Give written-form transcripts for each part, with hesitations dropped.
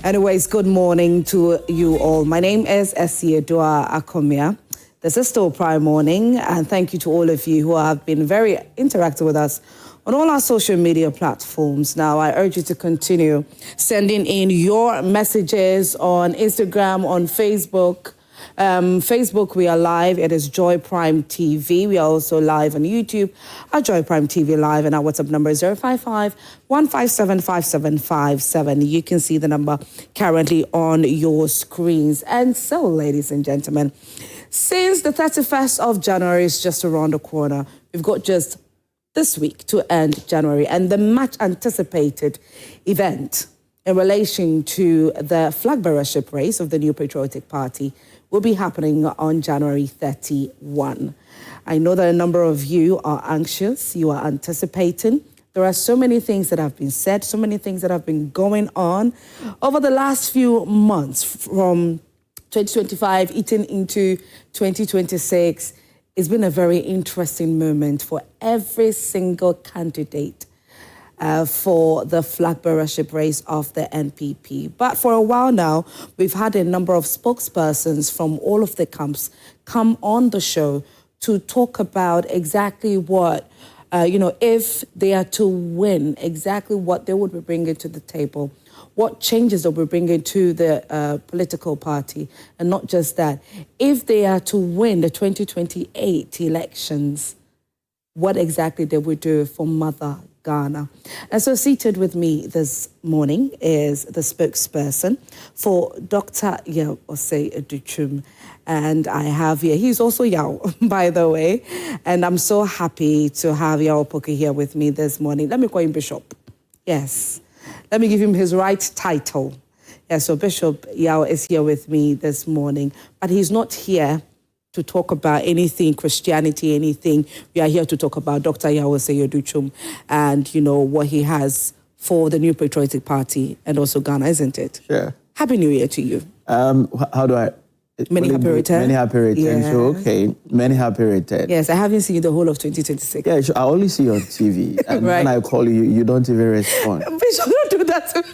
Anyways, good morning to you all. My name is Esiedua Akomia. This is still Prime Morning, and thank you to all of you who have been very interactive with us on all our social media platforms. Now, I urge you to continue sending in your messages on Instagram, on Facebook. Facebook, we are live. It is Joy Prime TV. We are also live on YouTube at Joy Prime TV Live, and our WhatsApp number is 055-157-5757. You can see the number currently on your screens. And so, ladies and gentlemen, since the 31st of January is just around the corner, we've got just this week to end January, and the much anticipated event in relation to the flag bearership race of the New Patriotic Party will be happening on January 31. I know that a number of you are anxious, you are anticipating. There are so many things that have been said, so many things that have been going on over the last few months from 2025 eating into 2026. It's been a very interesting moment for every single candidate for the flag bearership race of the NPP. But for a while now, we've had a number of spokespersons from all of the camps come on the show to talk about exactly what, if they are to win, exactly what they would be bringing to the table, what changes they will be bringing to the political party. And not just that, if they are to win the 2028 elections, what exactly they will do for Mother Ghana. And so seated with me this morning is the spokesperson for Dr. Yaw Osei Adutwum. And I have here, he's also Yaw, by the way. And I'm so happy to have Yaw Opoku here with me this morning. Let me call him Bishop. Yes. Let me give him his right title. Yeah, so Bishop Yaw is here with me this morning. But he's not here to talk about anything, Christianity, anything. We are here to talk about Dr. Yaw Osei Adutwum and, what he has for the New Patriotic Party and also Ghana, isn't it? Sure. Happy New Year to you. How do I... Many happy returns. Many happy returns. Yeah. So, okay, many happy returns. Yes, I haven't seen you the whole of 2026. Yeah, sure. I only see you on TV. And right. when I call you, you don't even respond. Bishop, don't do that to me.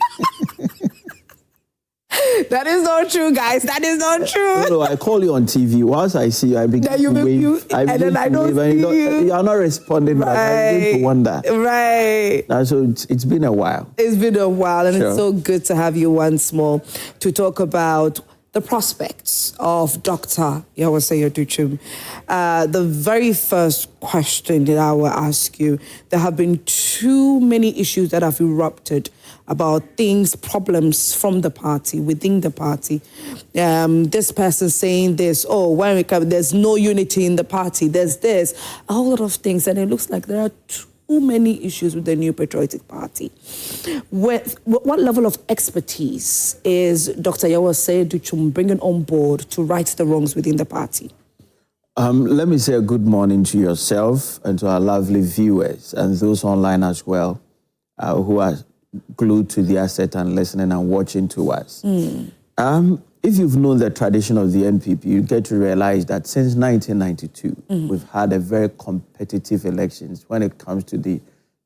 That is not true, guys. That is not true. No, I call you on TV. Once I see you, I begin to wave. And then I don't see you. You are not responding. Right. I begin to wonder. Right. So it's been a while. It's been a while, and Sure. It's so good to have you once more to talk about the prospects of Dr. Yaw Osei Adutwum. The very first question that I will ask you, there have been too many issues that have erupted about things, problems from the party, within the party. This person saying this, when we come, there's no unity in the party, there's this, a whole lot of things, and it looks like there are too many issues with the New Patriotic Party. What level of expertise is Dr. Yaw Osei Adutwum bringing on board to right the wrongs within the party? Let me say a good morning to yourself and to our lovely viewers and those online as well who are glued to the asset and listening and watching to us. If you've known the tradition of the NPP, you get to realize that since 1992, we've had a very competitive elections when it comes to the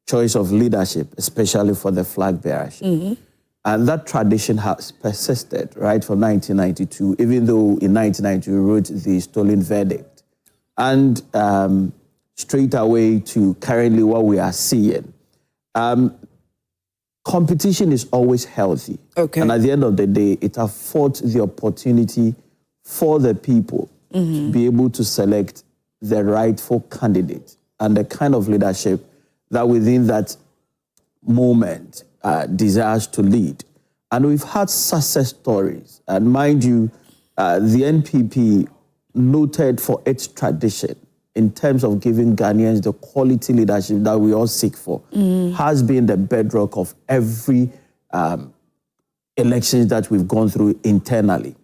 choice of leadership, especially for the flag bearership. And that tradition has persisted right from 1992, even though in 1992 we wrote the stolen verdict. And straight away to currently what we are seeing. Competition is always healthy. Okay. And at the end of the day, it affords the opportunity for the people to be able to select the rightful candidate and the kind of leadership that within that moment desires to lead. And we've had success stories. And mind you, the NPP, noted for its tradition in terms of giving Ghanaians the quality leadership that we all seek for, has been the bedrock of every elections that we've gone through internally.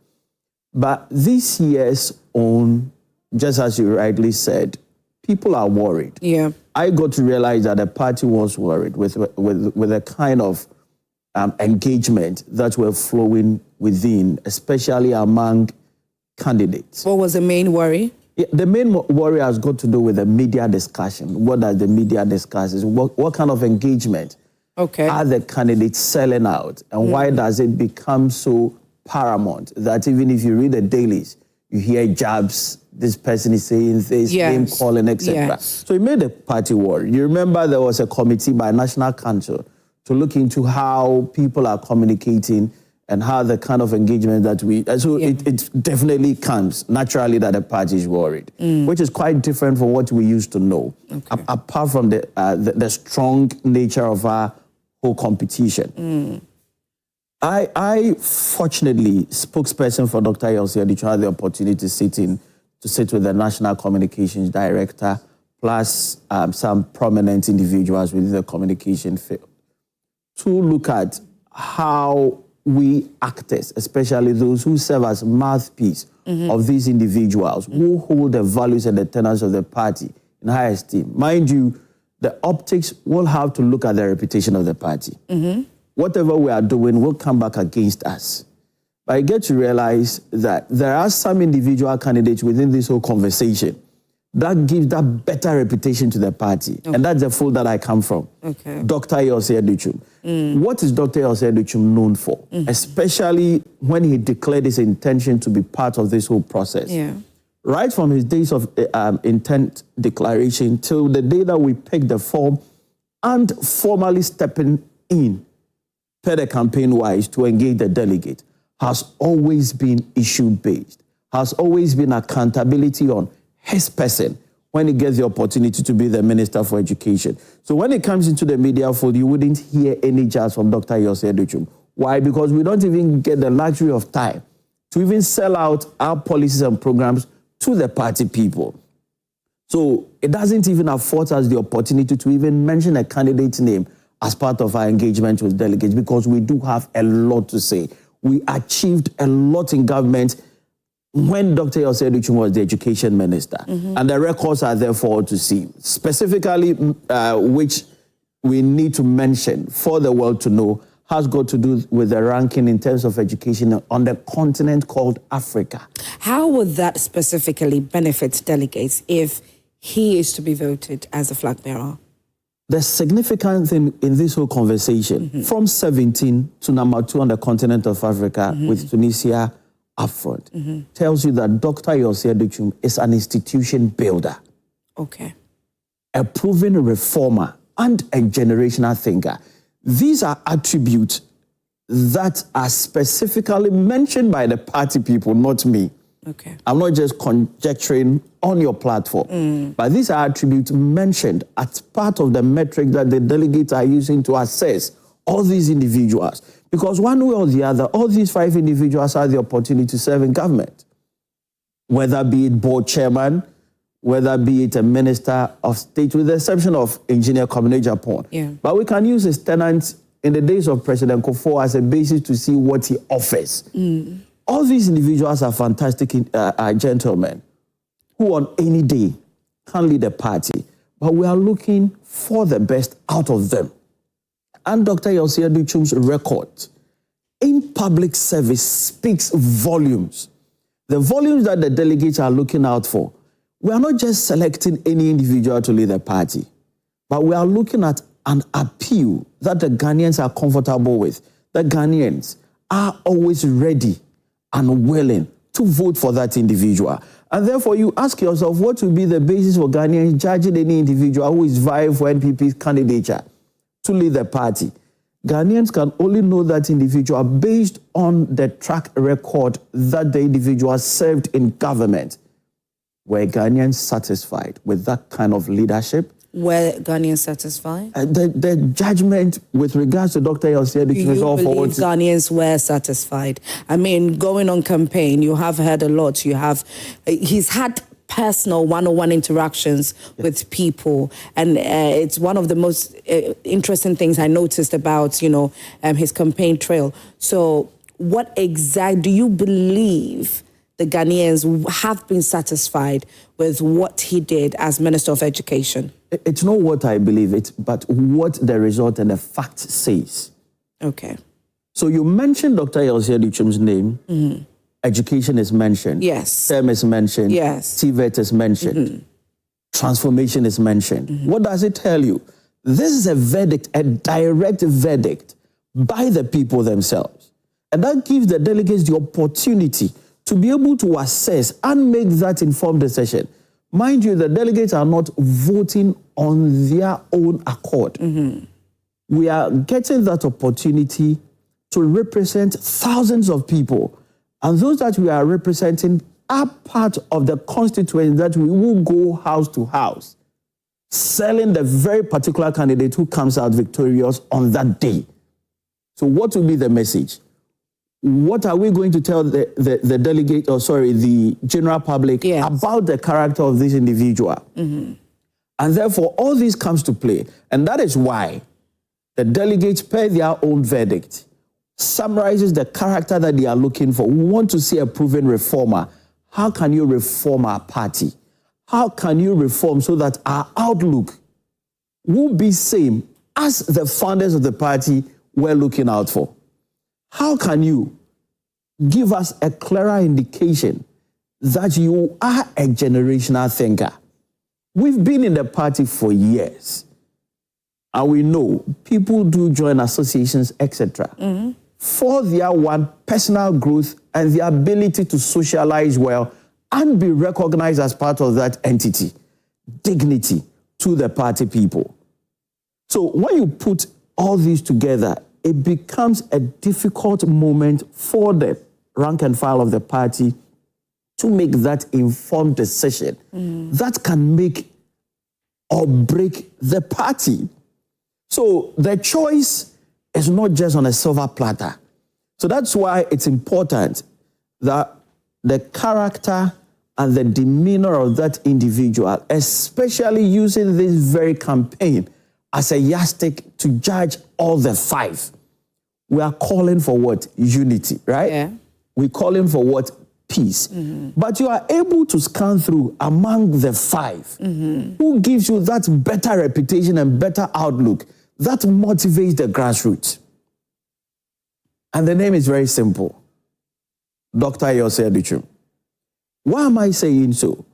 But this year's own, just as you rightly said, people are worried. Yeah, I got to realize that the party was worried with a kind of engagement that were flowing within, especially among candidates. What was the main worry? Yeah, the main worry has got to do with the media discussion. What does the media discuss? What kind of engagement Okay. Are the candidates selling out? And why does it become so paramount that even if you read the dailies, you hear jabs, this person is saying this, name calling, etc. Yes. So it made the party worry. You remember there was a committee by National Council to look into how people are communicating and how the kind of engagement that we... So it definitely comes naturally that the party is worried, which is quite different from what we used to know, apart from the strong nature of our whole competition. I fortunately, spokesperson for Dr. Yaw Osei Adutwum, had the opportunity to sit with the National Communications Director, plus some prominent individuals within the communication field, to look at how we actors, especially those who serve as mouthpiece of these individuals, who hold the values and the tenets of the party in high esteem. Mind you, the optics will have to look at the reputation of the party. Whatever we are doing will come back against us. But I get to realize that there are some individual candidates within this whole conversation that gives that better reputation to the party. And that's the fold that I come from. Dr. Yaw Osei Adutwum. What is Dr. Yaw Osei Adutwum known for? Especially when he declared his intention to be part of this whole process. Right from his days of intent declaration till the day that we picked the form and formally stepping in per the campaign-wise to engage the delegate, has always been issue-based, has always been accountability on his person when he gets the opportunity to be the Minister for Education. So when it comes into the media fold, you wouldn't hear any jazz from Dr. Yaw Osei Adutwum. Why? Because we don't even get the luxury of time to even sell out our policies and programs to the party people. So it doesn't even afford us the opportunity to even mention a candidate's name as part of our engagement with delegates, because we do have a lot to say. We achieved a lot in government when Dr. Yaw Osei Adutwum was the education minister. And the records are there for all to see. Specifically, which we need to mention for the world to know, has got to do with the ranking in terms of education on the continent called Africa. How would that specifically benefit delegates if he is to be voted as a flag bearer? The significant thing in this whole conversation, from 17 to number 2 on the continent of Africa, with Tunisia up front, tells you that Dr. Yaw Osei Adutwum is an institution builder. A proven reformer and a generational thinker. These are attributes that are specifically mentioned by the party people, not me. I'm not just conjecturing on your platform, but these are attributes mentioned as part of the metric that the delegates are using to assess all these individuals. Because one way or the other, all these 5 individuals have the opportunity to serve in government, whether be it board chairman, whether be it a minister of state, with the exception of Engineer Kwabena Agyapong. But we can use his tenants in the days of President Akufo as a basis to see what he offers. All these individuals are fantastic gentlemen who on any day can lead a party, but we are looking for the best out of them. And Dr. Yaw Osei Adutwum's record in public service speaks volumes. The volumes that the delegates are looking out for. We are not just selecting any individual to lead a party, but we are looking at an appeal that the Ghanaians are comfortable with. The Ghanaians are always ready and willing to vote for that individual. And therefore, you ask yourself, what will be the basis for Ghanaians judging any individual who is vying for NPP's candidature to lead the party? Ghanaians can only know that individual based on the track record that the individual served in government. Were Ghanaians satisfied with that kind of leadership? Were Ghanaians satisfied? The judgment with regards to Dr. Yaw Osei Adutwum is all forward. Ghanaians were satisfied. I mean, going on campaign, you have heard a lot. He's had personal one-on-one interactions with people, and it's one of the most interesting things I noticed about, his campaign trail. So, what exactly do you believe the Ghanaians have been satisfied with what he did as Minister of Education? It's not what I believe, but what the result and the fact says. So you mentioned Dr. Yaw Osei Adutwum's name. Education is mentioned. STEM is mentioned. TVET is mentioned. Transformation is mentioned. What does it tell you? This is a verdict, a direct verdict by the people themselves. And that gives the delegates the opportunity to be able to assess and make that informed decision. Mind you, the delegates are not voting on their own accord. We are getting that opportunity to represent thousands of people. And those that we are representing are part of the constituents that we will go house to house, selling the very particular candidate who comes out victorious on that day. So what will be the message? What are we going to tell the delegate, the general public about the character of this individual? And therefore, all this comes to play. And that is why the delegates, per their own verdict, summarizes the character that they are looking for. We want to see a proven reformer. How can you reform our party? How can you reform so that our outlook will be same as the founders of the party were looking out for? How can you give us a clearer indication that you are a generational thinker? We've been in the party for years, and we know people do join associations, etc., for their personal growth and the ability to socialize well and be recognized as part of that entity, dignity to the party people. So when you put all these together, it becomes a difficult moment for the rank and file of the party to make that informed decision that can make or break the party. So the choice is not just on a silver platter. So that's why it's important that the character and the demeanor of that individual, especially using this very campaign as a yardstick to judge all the five. We are calling for what? Unity, right? Yeah. We're calling for what? Peace. But you are able to scan through among the five. Who gives you that better reputation and better outlook that motivates the grassroots? And the name is very simple. Dr. Yaw Osei Adutwum. Why am I saying so?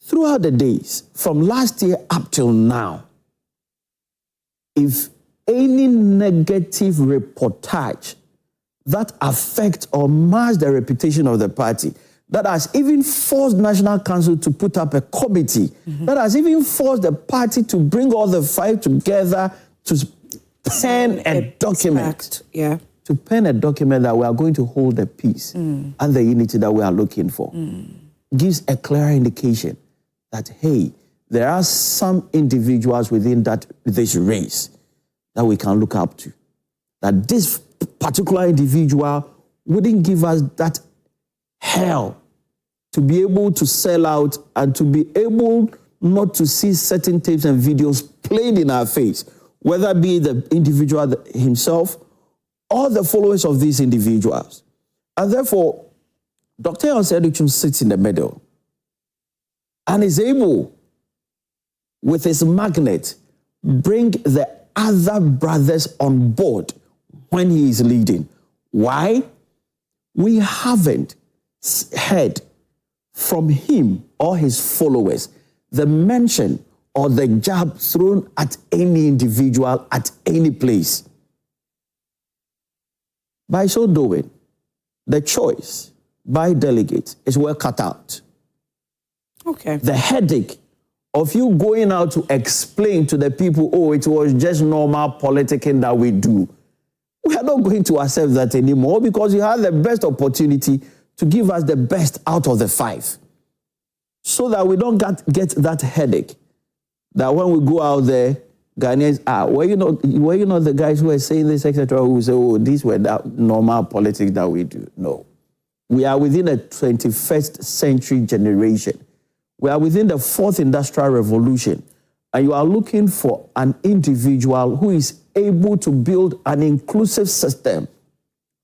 Throughout the days, from last year up till now, if any negative reportage that affects or mars the reputation of the party, that has even forced National Council to put up a committee, that has even forced the party to bring all the five together to pen a document. To pen a document that we are going to hold the peace and the unity that we are looking for. Gives a clear indication that, hey, there are some individuals within this race that we can look up to. That this particular individual wouldn't give us that hell to be able to sell out and to be able not to see certain tapes and videos played in our face, whether it be the individual himself or the followers of these individuals. And therefore, Dr. Yaw Osei Adutwum sits in the middle and is able, with his magnet, bring the other brothers on board when he is leading. Why? We haven't heard from him or his followers the mention or the jab thrown at any individual at any place. By so doing, the choice by delegates is well cut out. Okay. The headache of you going out to explain to the people, oh, it was just normal politicking that we do. We are not going to accept that anymore because you have the best opportunity to give us the best out of the five. So that we don't get that headache that when we go out there, Ghanaians, were you not the guys who were saying this, etc., who say, oh, these were that normal politics that we do? No. We are within a 21st century generation. We are within the fourth industrial revolution. And you are looking for an individual who is able to build an inclusive system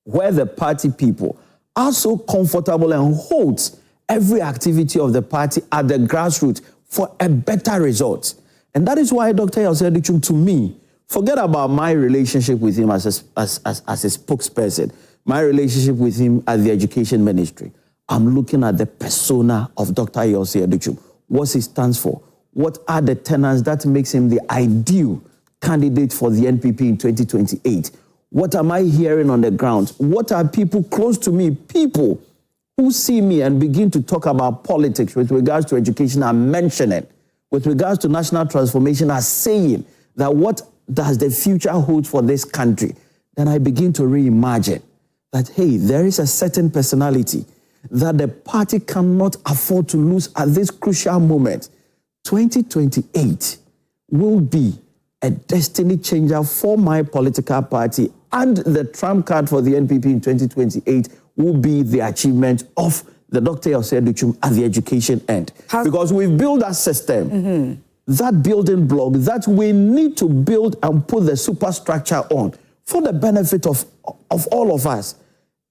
where the party people are so comfortable and holds every activity of the party at the grassroots for a better result. And that is why Dr. Yaw Osei Adutwum, to me, forget about my relationship with him as a spokesperson, my relationship with him at the education ministry. I'm looking at the persona of Dr. Yaw Osei Adutwum. What he stands for. What are the tenets that makes him the ideal candidate for the NPP in 2028? What am I hearing on the ground? What are people close to me, people who see me and begin to talk about politics with regards to education are mentioning, with regards to national transformation are saying that what does the future hold for this country? Then I begin to reimagine that, hey, there is a certain personality that the party cannot afford to lose at this crucial moment. 2028 will be a destiny changer for my political party, and the trump card for the NPP in 2028 will be the achievement of the Dr. Yaw Osei Adutwum at the education end. Because we've built that system, that building block that we need to build and put the superstructure on for the benefit of all of us.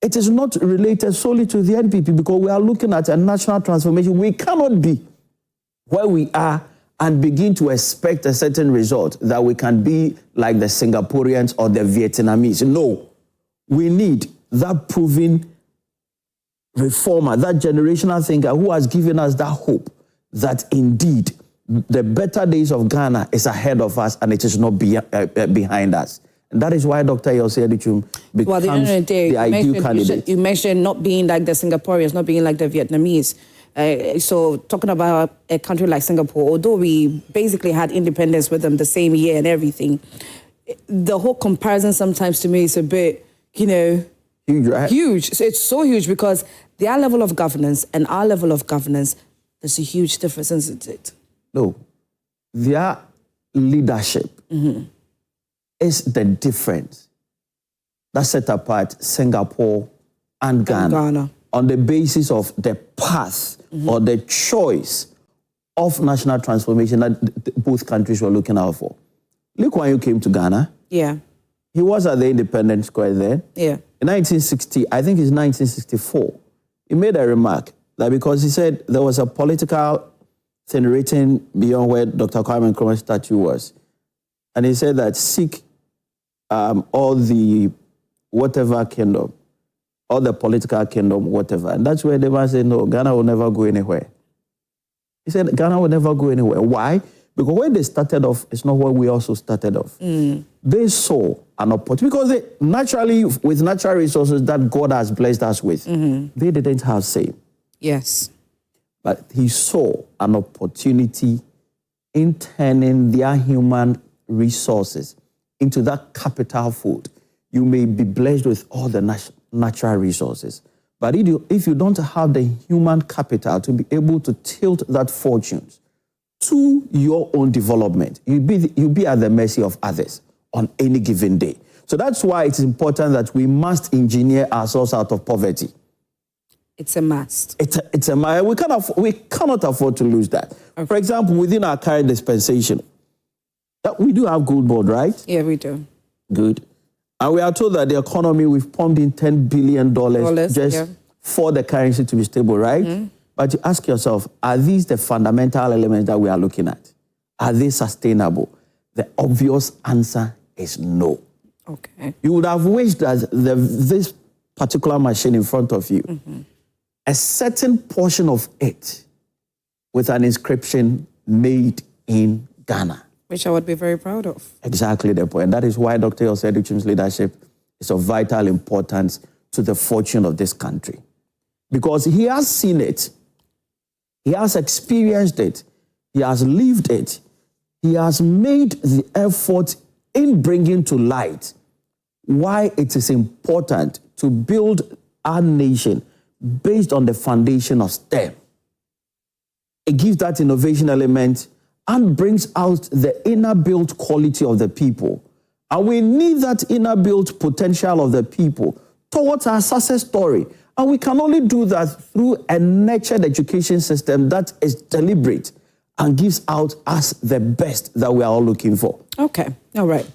It is not related solely to the NPP because we are looking at a national transformation. We cannot be where we are and begin to expect a certain result that we can be like the Singaporeans or the Vietnamese. No, we need that proven reformer, that generational thinker who has given us that hope that indeed the better days of Ghana is ahead of us and it is not behind us. And that is why Dr. Yaw Osei Adutwum becomes the ideal candidate. You mentioned not being like the Singaporeans, not being like the Vietnamese. So talking about a country like Singapore, although we basically had independence with them the same year and everything, the whole comparison sometimes to me is a bit, huge, right? Huge. So it's so huge because their level of governance and our level of governance, there's a huge difference, isn't it? No. Their leadership is the difference that set apart Singapore and Ghana. On the basis of the path or the choice of national transformation that both countries were looking out for. Lee Kuan Yew came to Ghana. Yeah. He was at the Independence Square then. Yeah. In 1960, I think it's 1964, he made a remark that because he said there was a political thing written beyond where Dr. Kwame Nkrumah's statue was. And he said that seek all the whatever kingdom, all the political kingdom, whatever. And that's where they must say, no, Ghana will never go anywhere. He said, Ghana will never go anywhere. Why? Because when they started off, it's not where we also started off. They saw an opportunity. Because they naturally, with natural resources that God has blessed us with, they didn't have same. Yes. But he saw an opportunity in turning their human resources into that capital food. You may be blessed with all the natural resources. But if you don't have the human capital to be able to tilt that fortunes to your own development, you'll be at the mercy of others on any given day. So that's why it's important that we must engineer ourselves out of poverty. It's a must. It's a must. We cannot afford to lose that. Okay. For example, within our current dispensation, we do have gold board, right? Yeah, we do. Good. And we are told that the economy, we've pumped in $10 billion just for the currency to be stable, right? But you ask yourself, are these the fundamental elements that we are looking at? Are they sustainable? The obvious answer is no. Okay. You would have wished that this particular machine in front of you, a certain portion of it with an inscription made in Ghana. Which I would be very proud of. Exactly the point. That is why Dr. Yaw Osei Adutwum's leadership is of vital importance to the fortune of this country. Because he has seen it. He has experienced it. He has lived it. He has made the effort in bringing to light why it is important to build our nation based on the foundation of STEM. It gives that innovation element and brings out the inner built quality of the people. And we need that inner built potential of the people towards our success story. And we can only do that through a nurtured education system that is deliberate and gives out us the best that we are all looking for. Okay, all right.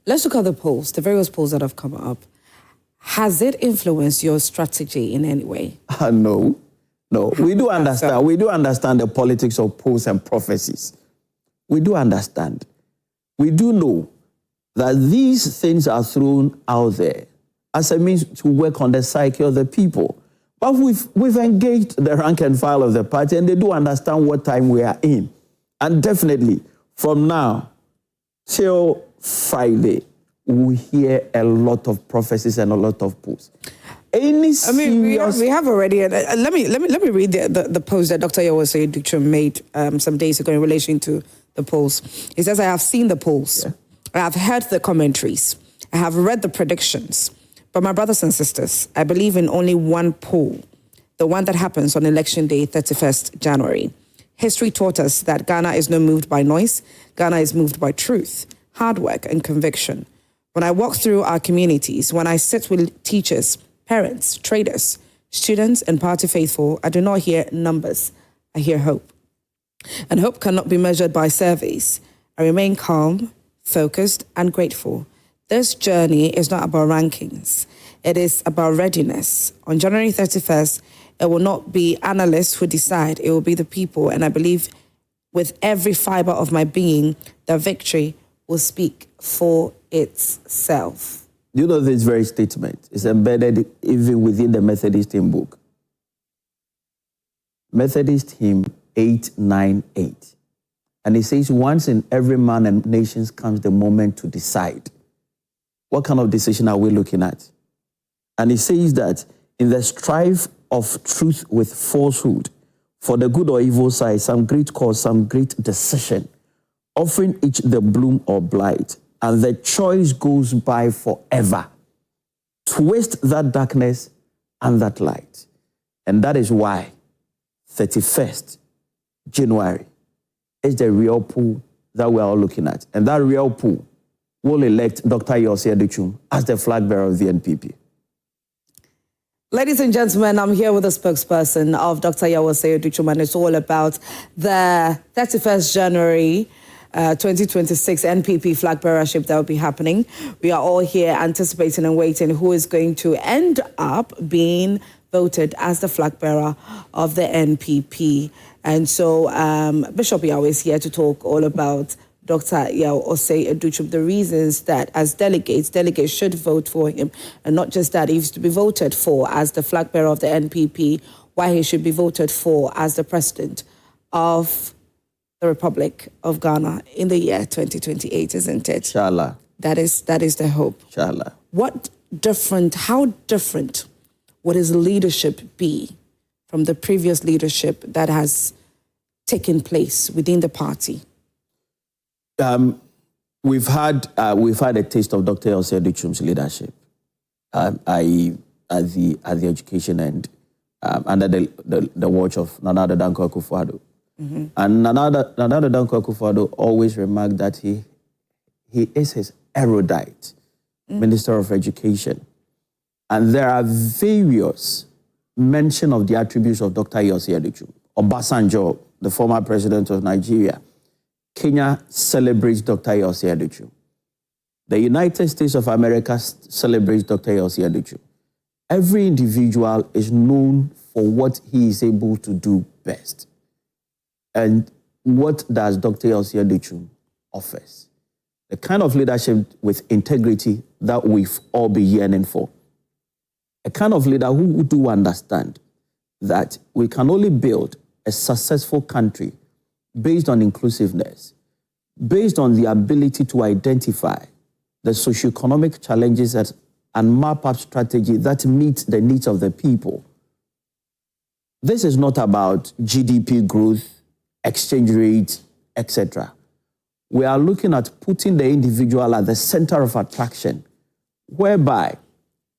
Let's look at the polls, the various polls that have come up. Has it influenced your strategy in any way? No. We do understand. We do understand the politics of polls and prophecies. We do understand. We do know that these things are thrown out there as a means to work on the psyche of the people. But we've engaged the rank and file of the party, and they do understand what time we are in. And definitely, from now till Friday, we hear a lot of prophecies and a lot of posts. Any serious... we have already. Let me read the post that Dr. Yaw Osei Adutwum made some days ago in relation to the polls. He says, I have seen the polls. Yeah. I have heard the commentaries. I have read the predictions. But my brothers and sisters, I believe in only one poll, the one that happens on election day, 31st January. History taught us that Ghana is not moved by noise. Ghana is moved by truth, hard work, and conviction. When I walk through our communities, when I sit with teachers, parents, traders, students, and party faithful, I do not hear numbers. I hear hope. And hope cannot be measured by surveys. I remain calm, focused, and grateful. This journey is not about rankings. It is about readiness. On January 31st, it will not be analysts who decide. It will be the people. And I believe with every fiber of my being, the victory will speak for itself. You know this very statement is embedded even within the Methodist hymn book. Methodist hymn 898. And it says, once in every man and nations comes the moment to decide. What kind of decision are we looking at? And it says that in the strife of truth with falsehood, for the good or evil side, some great cause, some great decision, offering each the bloom or blight, and the choice goes by forever. Twist that darkness and that light. And that is why 31st January is the real pool that we're all looking at. And that real pool will elect Dr. Yaw Osei Adutwum as the flag bearer of the NPP. Ladies and gentlemen, I'm here with the spokesperson of Dr. Yaw Osei Adutwum, and it's all about the 31st January 2026 NPP flag bearership that will be happening. We are all here anticipating and waiting who is going to end up being voted as the flag bearer of the NPP. And so Bishop Yaw is here to talk all about Dr. Yaw Osei Adutwum, the reasons that as delegates should vote for him, and not just that, he used to be voted for as the flag bearer of the NPP, why he should be voted for as the president of the Republic of Ghana in the year 2028, isn't it? Inshallah. That is the hope. Inshallah. How different would his leadership be from the previous leadership that has taken place within the party? We've had a taste of Dr. Yaw Osei Adutwum's leadership, at the education end, under the watch of Nana Addo Dankwa Akufo-Addo. Mm-hmm. And Nana Addo Dankwa Akufo-Addo always remarked that he is his erudite, Minister of Education. And there are various mention of the attributes of Dr. Yaw Osei Adutwum. Obasanjo, the former president of Nigeria, Kenya celebrates Dr. Yaw Osei Adutwum. The United States of America celebrates Dr. Yaw Osei Adutwum. Every individual is known for what he is able to do best. And what does Dr. Yaw Osei Adutwum offers? The kind of leadership with integrity that we've all been yearning for. A kind of leader who do understand that we can only build a successful country based on inclusiveness, based on the ability to identify the socioeconomic challenges and map up strategy that meets the needs of the people. This is not about GDP growth, exchange rate, etc. We are looking at putting the individual at the center of attraction, whereby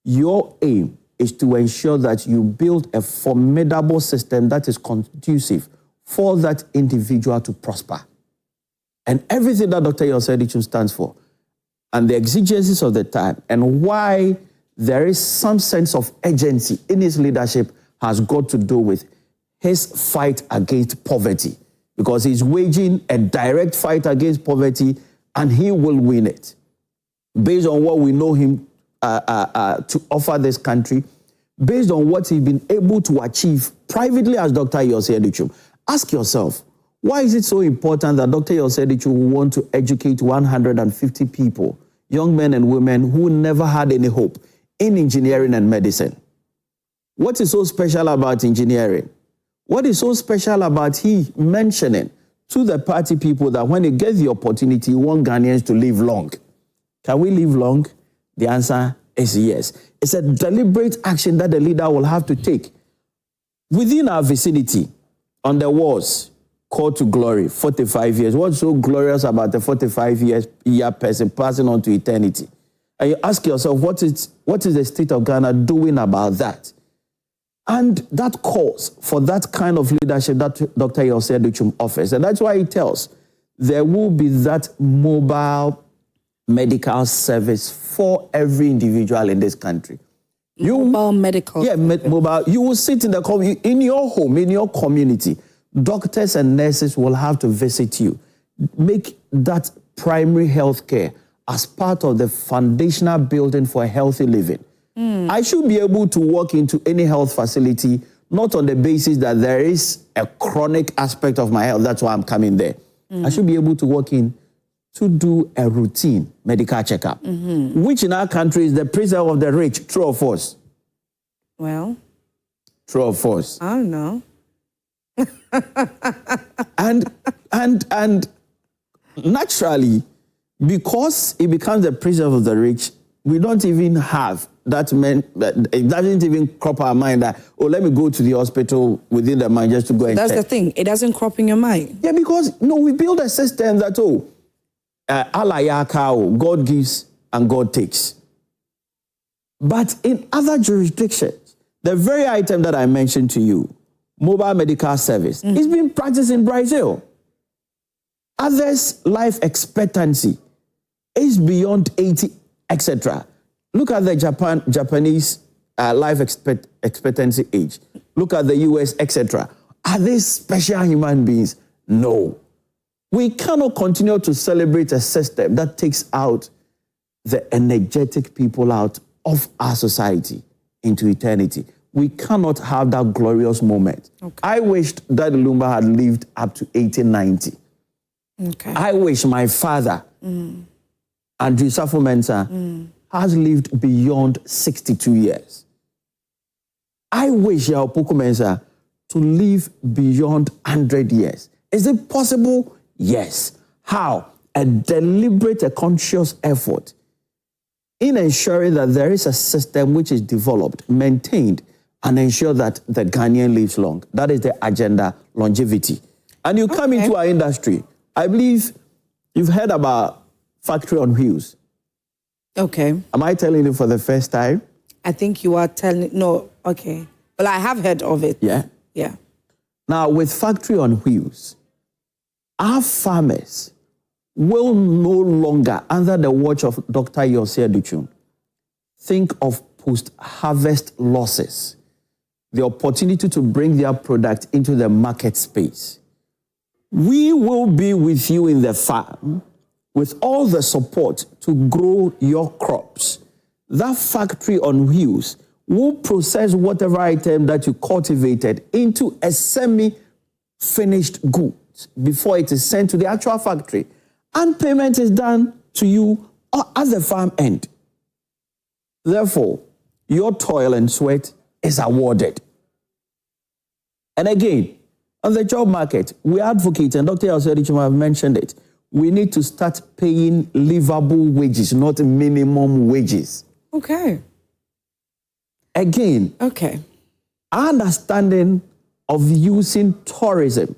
your aim is to ensure that you build a formidable system that is conducive for that individual to prosper. And everything that Dr. Yaw Osei Adutwum stands for, and the exigencies of the time, and why there is some sense of urgency in his leadership has got to do with his fight against poverty. Because he's waging a direct fight against poverty, and he will win it. Based on what we know him to offer this country, based on what he's been able to achieve privately as Dr. Yaw Osei Adutwum. Ask yourself, why is it so important that Dr. Yaw Osei Adutwum will want to educate 150 people, young men and women who never had any hope in engineering and medicine? What is so special about engineering? What is so special about he mentioning to the party people that when he gets the opportunity, he wants Ghanaians to live long? Can we live long? The answer is yes. It's a deliberate action that the leader will have to take. Within our vicinity, on the walls, call to glory, 45 years. What's so glorious about the 45-year person passing on to eternity? And you ask yourself, what is the state of Ghana doing about that? And that calls for that kind of leadership that Dr. Yaw Osei Adutwum offers. And that's why he tells there will be that mobile medical service for every individual in this country. Mobile medical. Yeah, mobile. You will sit in your home, in your community. Doctors and nurses will have to visit you. Make that primary health care as part of the foundational building for a healthy living. I should be able to walk into any health facility, not on the basis that there is a chronic aspect of my health. That's why I'm coming there. I should be able to walk in to do a routine medical checkup, which in our country is the preserve of the rich. True or false? Well, true or false? I don't know. and naturally, because it becomes the preserve of the rich, we don't even have that. It doesn't even crop our mind that, oh, let me go to the hospital within the mind just to go and check. That's the thing. It doesn't crop in your mind. Yeah, because we build a system that, Allah Yakao, God gives and God takes. But in other jurisdictions, the very item that I mentioned to you, mobile medical service, is being practiced in Brazil. Others' life expectancy is beyond 80, etc. Look at the Japanese life expectancy age. Look at the US, etc. Are they special human beings? No. We cannot continue to celebrate a system that takes out the energetic people out of our society into eternity. We cannot have that glorious moment. Okay. I wished that Lumumba had lived up to 80, 90. Okay. I wish my father, Andrew Mensah, has lived beyond 62 years. I wish Yaw Opoku Mensah to live beyond 100 years. Is it possible? Yes. How? A deliberate, a conscious effort in ensuring that there is a system which is developed, maintained, and ensure that the Ghanaian lives long. That is the agenda, longevity. And you come into our industry. I believe you've heard about Factory on Wheels. Okay. Am I telling you for the first time? I think you are telling... No, okay. Well, I have heard of it. Yeah? Yeah. Now, with Factory on Wheels, our farmers will no longer, under the watch of Dr. Yaw Osei Adutwum, think of post-harvest losses, the opportunity to bring their product into the market space. We will be with you in the farm with all the support to grow your crops. That Factory on Wheels will process whatever item that you cultivated into a semi-finished good before it is sent to the actual factory. And payment is done to you at the farm end. Therefore, your toil and sweat is awarded. And again, on the job market, we advocate, and Dr. Yaw Osei Adutwum have mentioned it, we need to start paying livable wages, not minimum wages. Okay. Again, our understanding of using tourism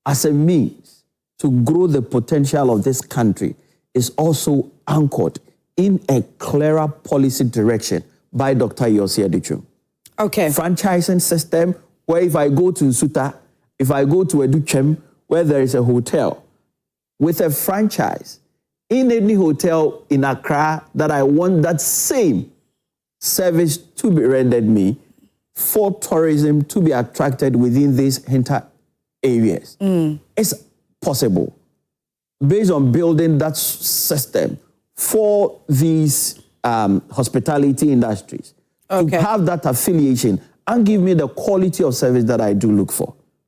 as a means to grow the potential of this country is also anchored in a clearer policy direction by Dr. Yaw Osei Adutwum. Okay. Franchising system, where if I go to Suta, if I go to Educhem, where there is a hotel, with a franchise, in any hotel in Accra that I want that same service to be rendered me, for tourism to be attracted within these hinter areas. It's possible, based on building that system for these hospitality industries, to have that affiliation and give me the quality of service that I do look for.